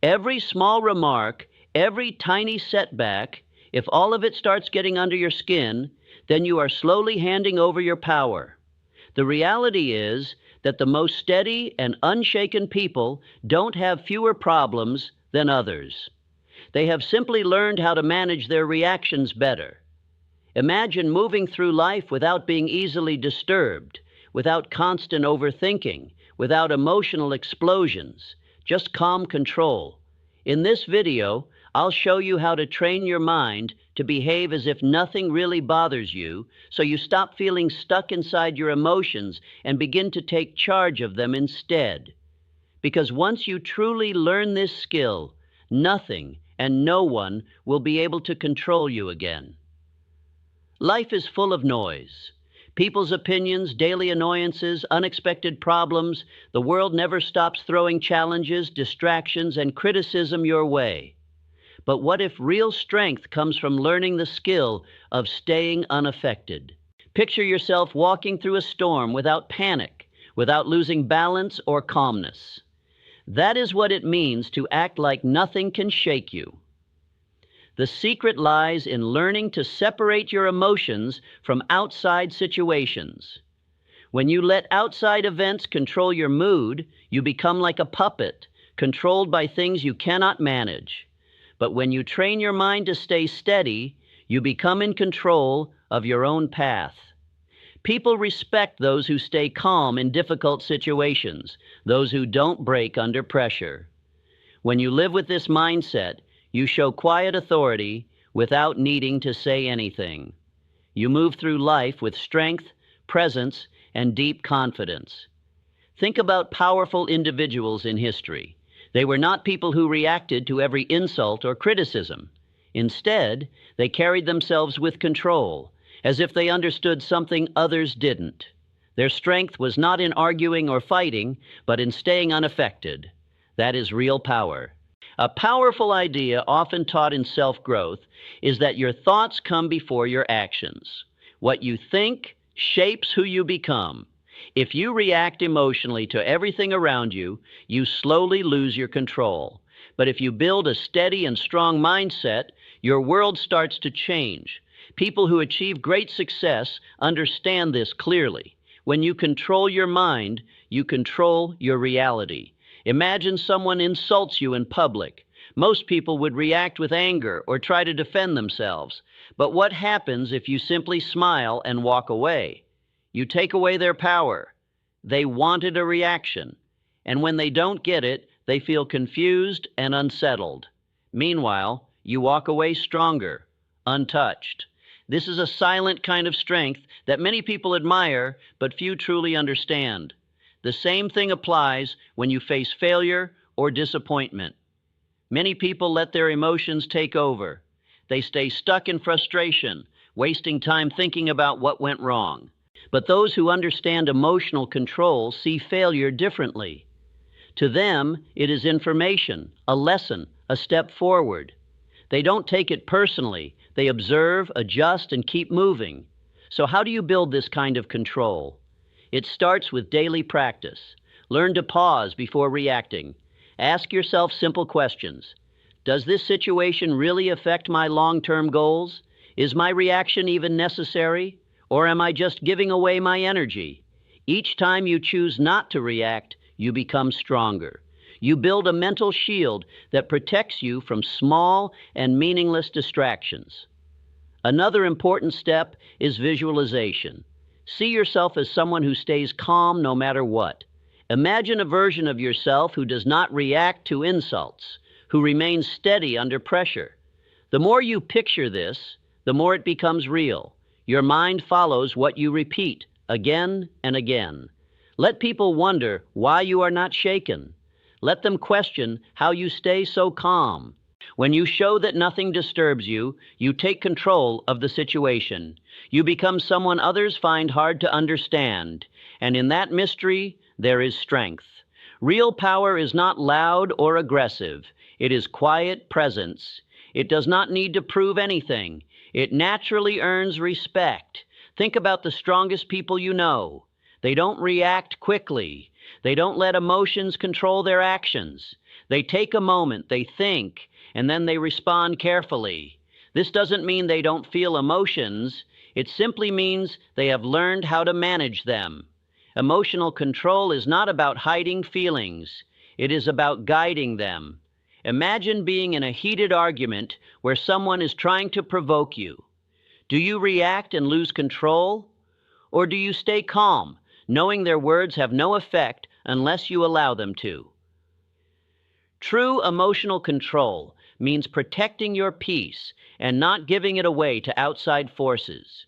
Every small remark, every tiny setback, if all of it starts getting under your skin, then you are slowly handing over your power. The reality is that the most steady and unshaken people don't have fewer problems than others. They have simply learned how to manage their reactions better. Imagine moving through life without being easily disturbed, without constant overthinking, without emotional explosions, just calm control. In this video, I'll show you how to train your mind to behave as if nothing really bothers you, so you stop feeling stuck inside your emotions and begin to take charge of them instead. Because once you truly learn this skill, nothing and no one will be able to control you again. Life is full of noise. People's opinions, daily annoyances, unexpected problems. The world never stops throwing challenges, distractions, and criticism your way. But what if real strength comes from learning the skill of staying unaffected? Picture yourself walking through a storm without panic, without losing balance or calmness. That is what it means to act like nothing can shake you. The secret lies in learning to separate your emotions from outside situations. When you let outside events control your mood, you become like a puppet, controlled by things you cannot manage. But when you train your mind to stay steady, you become in control of your own path. People respect those who stay calm in difficult situations, those who don't break under pressure. When you live with this mindset, you show quiet authority without needing to say anything. You move through life with strength, presence, and deep confidence. Think about powerful individuals in history. They were not people who reacted to every insult or criticism. Instead, they carried themselves with control, as if they understood something others didn't. Their strength was not in arguing or fighting, but in staying unaffected. That is real power. A powerful idea often taught in self-growth is that your thoughts come before your actions. What you think shapes who you become. If you react emotionally to everything around you, you slowly lose your control. But if you build a steady and strong mindset, your world starts to change. People who achieve great success understand this clearly. When you control your mind, you control your reality. Imagine someone insults you in public. Most people would react with anger or try to defend themselves. But what happens if you simply smile and walk away? You take away their power. They wanted a reaction. And when they don't get it, they feel confused and unsettled. Meanwhile, you walk away stronger, untouched. This is a silent kind of strength that many people admire, but few truly understand. The same thing applies when you face failure or disappointment. Many people let their emotions take over. They stay stuck in frustration, wasting time thinking about what went wrong. But those who understand emotional control see failure differently. To them, it is information, a lesson, a step forward. They don't take it personally. They observe, adjust, and keep moving. So how do you build this kind of control? It starts with daily practice. Learn to pause before reacting. Ask yourself simple questions. Does this situation really affect my long-term goals? Is my reaction even necessary? Or am I just giving away my energy? Each time you choose not to react, you become stronger. You build a mental shield that protects you from small and meaningless distractions. Another important step is visualization. See yourself as someone who stays calm no matter what. Imagine a version of yourself who does not react to insults, who remains steady under pressure. The more you picture this, the more it becomes real. Your mind follows what you repeat again and again. Let people wonder why you are not shaken. Let them question how you stay so calm. When you show that nothing disturbs you, you take control of the situation. You become someone others find hard to understand, and in that mystery, there is strength. Real power is not loud or aggressive. It is quiet presence. It does not need to prove anything. It naturally earns respect. Think about the strongest people you know. They don't react quickly. They don't let emotions control their actions. They take a moment, they think, and then they respond carefully. This doesn't mean they don't feel emotions. It simply means they have learned how to manage them. Emotional control is not about hiding feelings. It is about guiding them. Imagine being in a heated argument where someone is trying to provoke you. Do you react and lose control? Or do you stay calm, knowing their words have no effect unless you allow them to? True emotional control means protecting your peace and not giving it away to outside forces.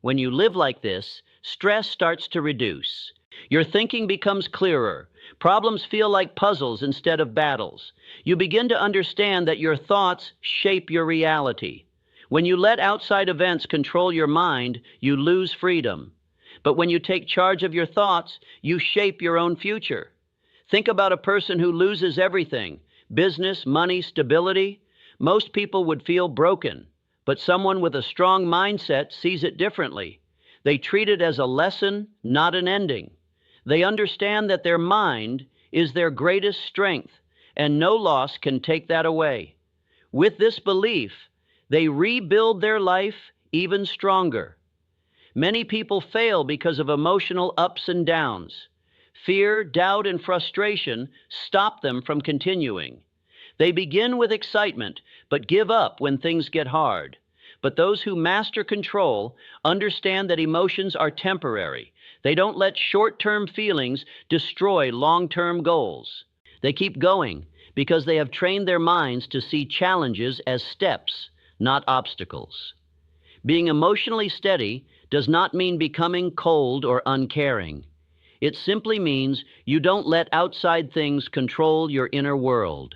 When you live like this, stress starts to reduce. Your thinking becomes clearer. Problems feel like puzzles instead of battles. You begin to understand that your thoughts shape your reality. When you let outside events control your mind, you lose freedom. But when you take charge of your thoughts, you shape your own future. Think about a person who loses everything: business, money, stability. Most people would feel broken, but someone with a strong mindset sees it differently. They treat it as a lesson, not an ending. They understand that their mind is their greatest strength, and no loss can take that away. With this belief, they rebuild their life even stronger. Many people fail because of emotional ups and downs. Fear, doubt, and frustration stop them from continuing. They begin with excitement, but give up when things get hard. But those who master control understand that emotions are temporary. They don't let short-term feelings destroy long-term goals. They keep going because they have trained their minds to see challenges as steps, not obstacles. Being emotionally steady does not mean becoming cold or uncaring. It simply means you don't let outside things control your inner world.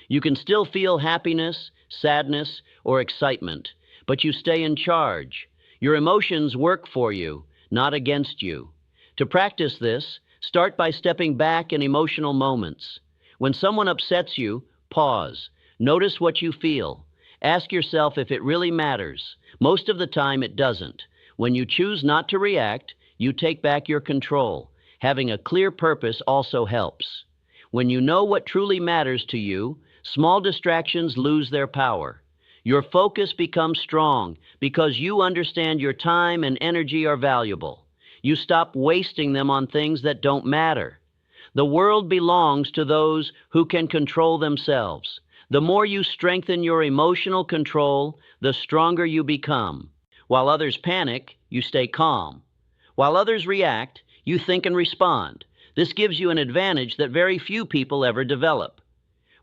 You can still feel happiness, sadness, or excitement, but you stay in charge. Your emotions work for you, not against you. To practice this, start by stepping back in emotional moments. When someone upsets you, pause. Notice what you feel. Ask yourself if it really matters. Most of the time, it doesn't. When you choose not to react, you take back your control. Having a clear purpose also helps. When you know what truly matters to you, small distractions lose their power. Your focus becomes strong because you understand your time and energy are valuable. You stop wasting them on things that don't matter. The world belongs to those who can control themselves. The more you strengthen your emotional control, the stronger you become. While others panic, you stay calm. While others react, you think and respond. This gives you an advantage that very few people ever develop.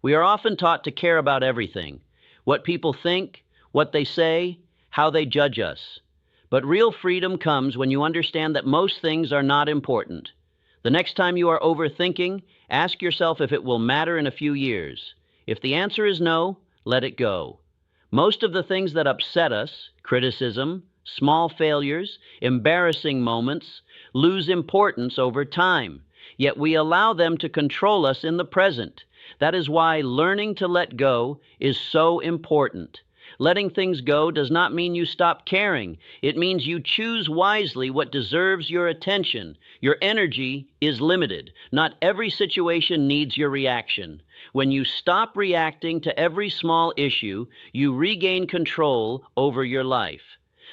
We are often taught to care about everything: what people think, what they say, how they judge us. But real freedom comes when you understand that most things are not important. The next time you are overthinking, ask yourself if it will matter in a few years. If the answer is no, let it go. Most of the things that upset us, criticism, small failures, embarrassing moments, lose importance over time. Yet we allow them to control us in the present. That is why learning to let go is so important. Letting things go does not mean you stop caring. It means you choose wisely what deserves your attention. Your energy is limited. Not every situation needs your reaction. When you stop reacting to every small issue, you regain control over your life.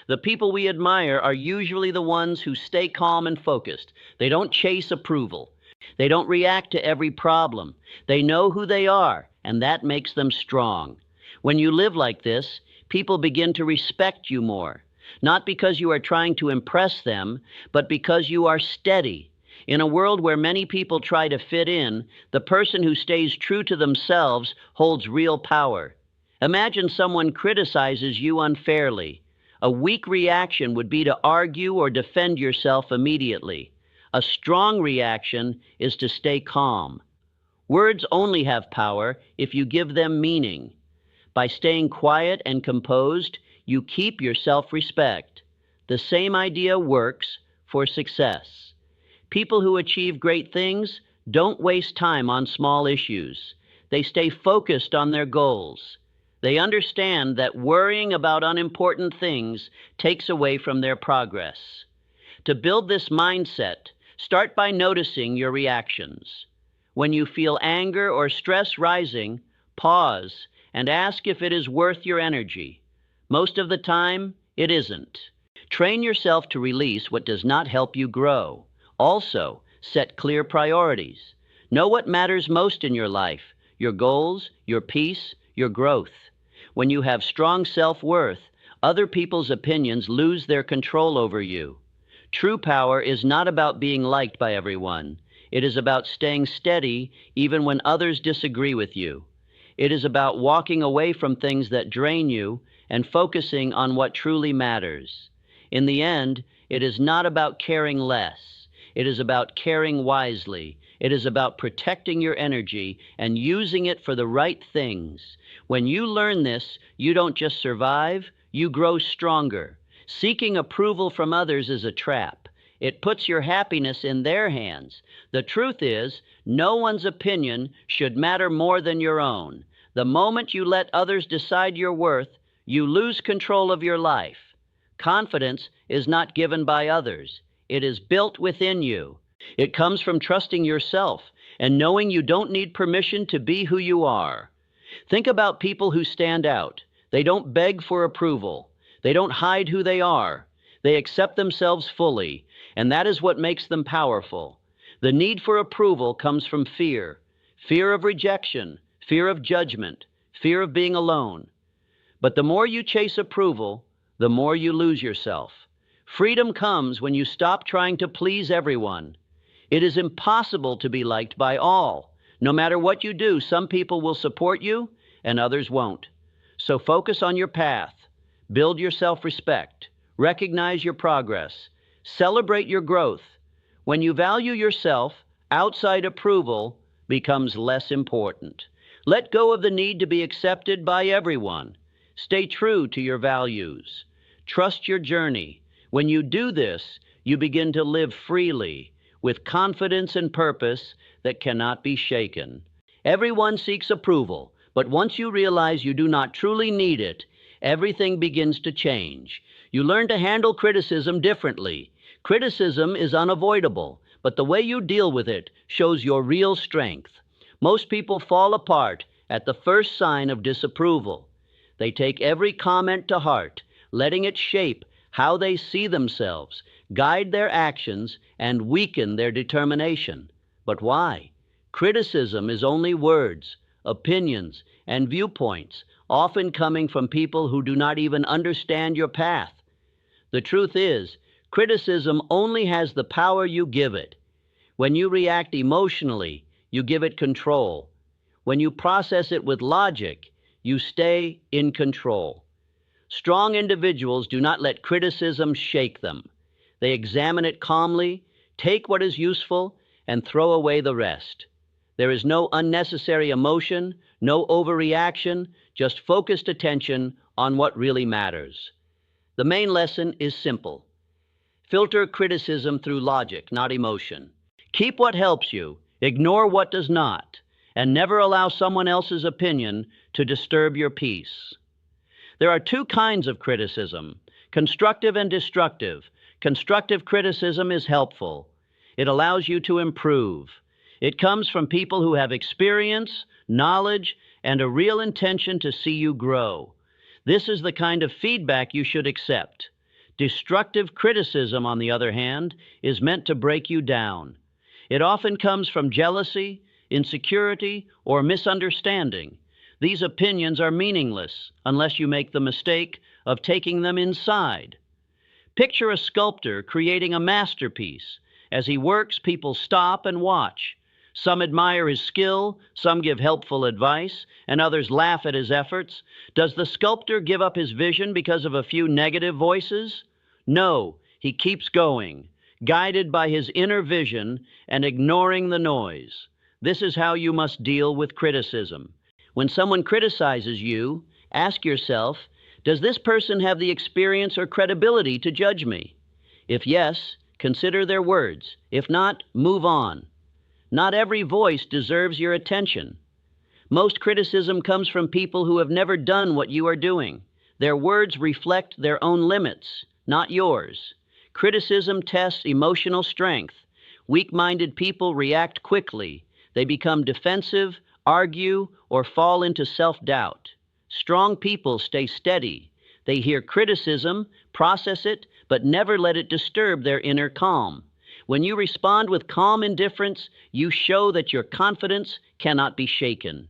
The people we admire are usually the ones who stay calm and focused. They don't chase approval. They don't react to every problem. They know who they are, and that makes them strong. When you live like this, people begin to respect you more, not because you are trying to impress them, but because you are steady. In a world where many people try to fit in, the person who stays true to themselves holds real power. Imagine someone criticizes you unfairly. A weak reaction would be to argue or defend yourself immediately. A strong reaction is to stay calm. Words only have power if you give them meaning. By staying quiet and composed, you keep your self-respect. The same idea works for success. People who achieve great things don't waste time on small issues. They stay focused on their goals. They understand that worrying about unimportant things takes away from their progress. To build this mindset, start by noticing your reactions. When you feel anger or stress rising, pause and ask if it is worth your energy. Most of the time, it isn't. Train yourself to release what does not help you grow. Also, set clear priorities. Know what matters most in your life, your goals, your peace, your growth. When you have strong self-worth, other people's opinions lose their control over you. True power is not about being liked by everyone. It is about staying steady even when others disagree with you. It is about walking away from things that drain you and focusing on what truly matters. In the end, it is not about caring less. It is about caring wisely. It is about protecting your energy and using it for the right things. When you learn this, you don't just survive, you grow stronger. Seeking approval from others is a trap. It puts your happiness in their hands. The truth is, no one's opinion should matter more than your own. The moment you let others decide your worth, you lose control of your life. Confidence is not given by others. It is built within you. It comes from trusting yourself and knowing you don't need permission to be who you are. Think about people who stand out. They don't beg for approval. They don't hide who they are. They accept themselves fully, and that is what makes them powerful. The need for approval comes from fear. Fear of rejection, fear of judgment, fear of being alone. But the more you chase approval, the more you lose yourself. Freedom comes when you stop trying to please everyone. It is impossible to be liked by all. No matter what you do, some people will support you and others won't. So focus on your path. Build your self-respect. Recognize your progress. Celebrate your growth. When you value yourself, outside approval becomes less important. Let go of the need to be accepted by everyone. Stay true to your values. Trust your journey. When you do this, you begin to live freely, with confidence and purpose that cannot be shaken. Everyone seeks approval, but once you realize you do not truly need it, everything begins to change. You learn to handle criticism differently. Criticism is unavoidable, but the way you deal with it shows your real strength. Most people fall apart at the first sign of disapproval. They take every comment to heart, letting it shape how they see themselves, guide their actions, and weaken their determination. But why? Criticism is only words, opinions, and viewpoints, often coming from people who do not even understand your path. The truth is, criticism only has the power you give it. When you react emotionally, you give it control. When you process it with logic, you stay in control. Strong individuals do not let criticism shake them. They examine it calmly, take what is useful, and throw away the rest. There is no unnecessary emotion, no overreaction, just focused attention on what really matters. The main lesson is simple. Filter criticism through logic, not emotion. Keep what helps you, ignore what does not, and never allow someone else's opinion to disturb your peace. There are two kinds of criticism, constructive and destructive. Constructive criticism is helpful. It allows you to improve. It comes from people who have experience, knowledge, and a real intention to see you grow. This is the kind of feedback you should accept. Destructive criticism, on the other hand, is meant to break you down. It often comes from jealousy, insecurity, or misunderstanding. These opinions are meaningless unless you make the mistake of taking them inside. Picture a sculptor creating a masterpiece. As he works, people stop and watch. Some admire his skill, some give helpful advice, and others laugh at his efforts. Does the sculptor give up his vision because of a few negative voices? No, he keeps going, guided by his inner vision and ignoring the noise. This is how you must deal with criticism. When someone criticizes you, ask yourself, does this person have the experience or credibility to judge me? If yes, consider their words. If not, move on. Not every voice deserves your attention. Most criticism comes from people who have never done what you are doing. Their words reflect their own limits, not yours. Criticism tests emotional strength. Weak-minded people react quickly. They become defensive, argue, or fall into self-doubt. Strong people stay steady. They hear criticism, process it, but never let it disturb their inner calm. When you respond with calm indifference, you show that your confidence cannot be shaken.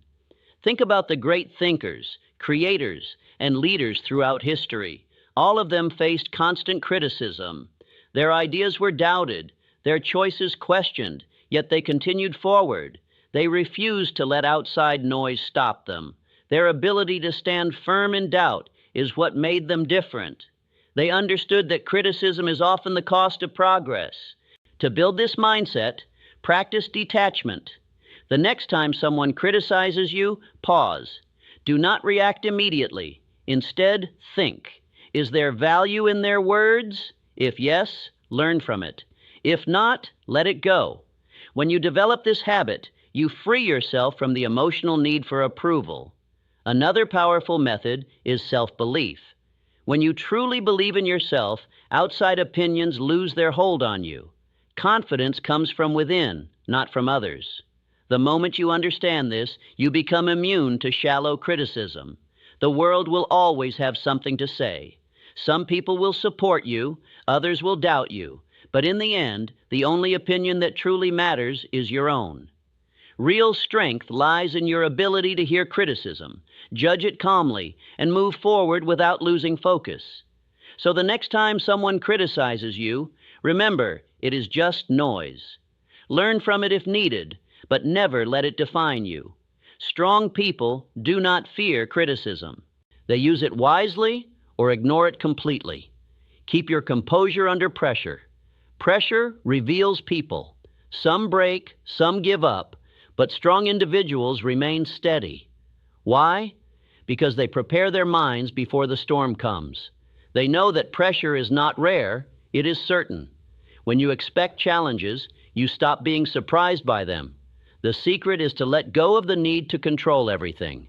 Think about the great thinkers, creators, and leaders throughout history. All of them faced constant criticism. Their ideas were doubted, their choices questioned, yet they continued forward. They refused to let outside noise stop them. Their ability to stand firm in doubt is what made them different. They understood that criticism is often the cost of progress. To build this mindset, practice detachment. The next time someone criticizes you, pause. Do not react immediately. Instead, think. Is there value in their words? If yes, learn from it. If not, let it go. When you develop this habit, you free yourself from the emotional need for approval. Another powerful method is self-belief. When you truly believe in yourself, outside opinions lose their hold on you. Confidence comes from within, not from others. The moment you understand this, you become immune to shallow criticism. The world will always have something to say. Some people will support you, others will doubt you, but in the end, the only opinion that truly matters is your own. Real strength lies in your ability to hear criticism, judge it calmly, and move forward without losing focus. So the next time someone criticizes you, remember, it is just noise. Learn from it if needed, but never let it define you. Strong people do not fear criticism. They use it wisely or ignore it completely. Keep your composure under pressure. Pressure reveals people. Some break, some give up, but strong individuals remain steady. Why? Because they prepare their minds before the storm comes. They know that pressure is not rare, it is certain. When you expect challenges, you stop being surprised by them. The secret is to let go of the need to control everything.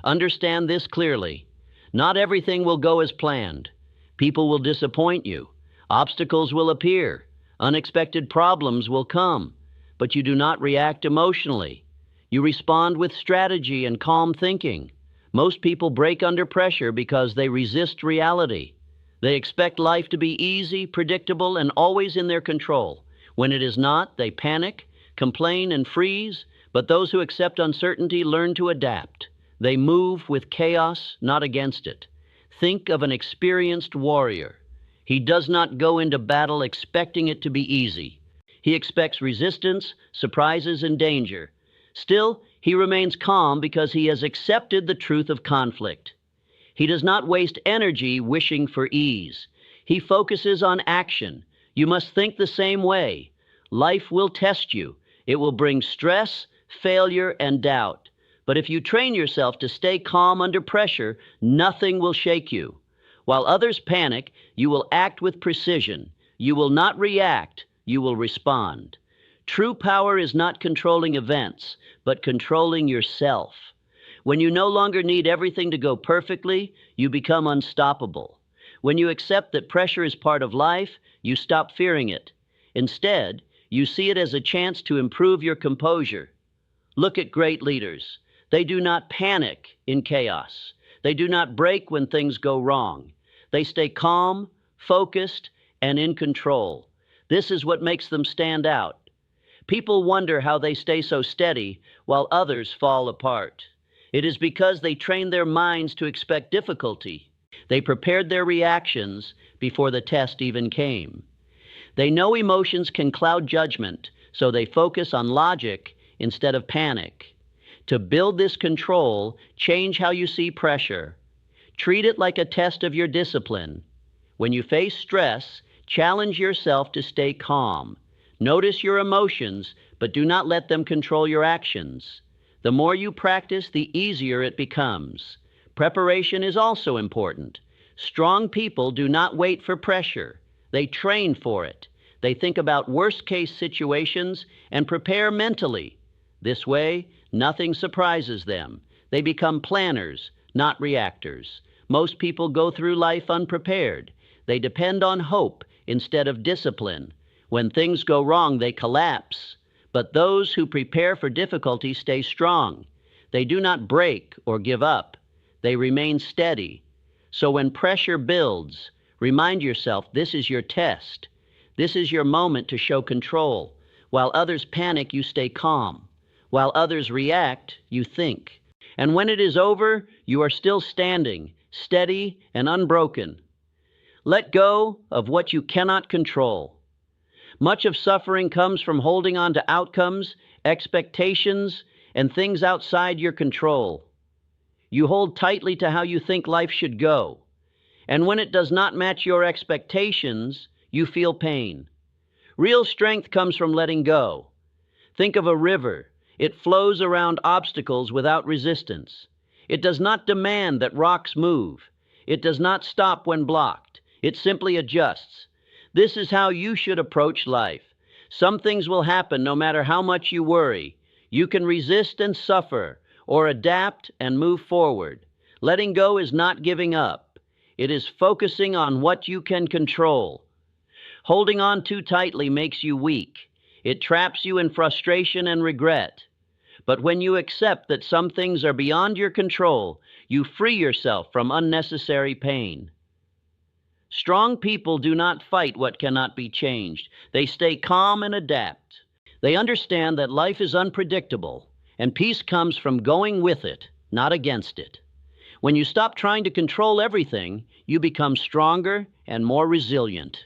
Understand this clearly. Not everything will go as planned. People will disappoint you. Obstacles will appear. Unexpected problems will come. But you do not react emotionally. You respond with strategy and calm thinking. Most people break under pressure because they resist reality. They expect life to be easy, predictable, and always in their control. When it is not, they panic, complain, and freeze, but those who accept uncertainty learn to adapt. They move with chaos, not against it. Think of an experienced warrior. He does not go into battle expecting it to be easy. He expects resistance, surprises, and danger. Still, he remains calm because he has accepted the truth of conflict. He does not waste energy wishing for ease. He focuses on action. You must think the same way. Life will test you. It will bring stress, failure, and doubt. But if you train yourself to stay calm under pressure, nothing will shake you. While others panic, you will act with precision. You will not react. You will respond. True power is not controlling events, but controlling yourself. When you no longer need everything to go perfectly, you become unstoppable. When you accept that pressure is part of life, you stop fearing it. Instead, you see it as a chance to improve your composure. Look at great leaders. They do not panic in chaos. They do not break when things go wrong. They stay calm, focused, and in control. This is what makes them stand out. People wonder how they stay so steady while others fall apart. It is because they trained their minds to expect difficulty. They prepared their reactions before the test even came. They know emotions can cloud judgment, so they focus on logic instead of panic. To build this control, change how you see pressure. Treat it like a test of your discipline. When you face stress, challenge yourself to stay calm. Notice your emotions, but do not let them control your actions. The more you practice, the easier it becomes. Preparation is also important. Strong people do not wait for pressure. They train for it. They think about worst-case situations and prepare mentally. This way, nothing surprises them. They become planners, not reactors. Most people go through life unprepared. They depend on hope instead of discipline. When things go wrong, they collapse. But those who prepare for difficulty stay strong. They do not break or give up. They remain steady. So when pressure builds, remind yourself this is your test. This is your moment to show control. While others panic, you stay calm. While others react, you think. And when it is over, you are still standing, steady and unbroken. Let go of what you cannot control. Much of suffering comes from holding on to outcomes, expectations, and things outside your control. You hold tightly to how you think life should go. And when it does not match your expectations, you feel pain. Real strength comes from letting go. Think of a river. It flows around obstacles without resistance. It does not demand that rocks move. It does not stop when blocked. It simply adjusts. This is how you should approach life. Some things will happen no matter how much you worry. You can resist and suffer, or adapt and move forward. Letting go is not giving up. It is focusing on what you can control. Holding on too tightly makes you weak. It traps you in frustration and regret. But when you accept that some things are beyond your control, you free yourself from unnecessary pain. Strong people do not fight what cannot be changed. They stay calm and adapt. They understand that life is unpredictable, and peace comes from going with it, not against it. When you stop trying to control everything, you become stronger and more resilient.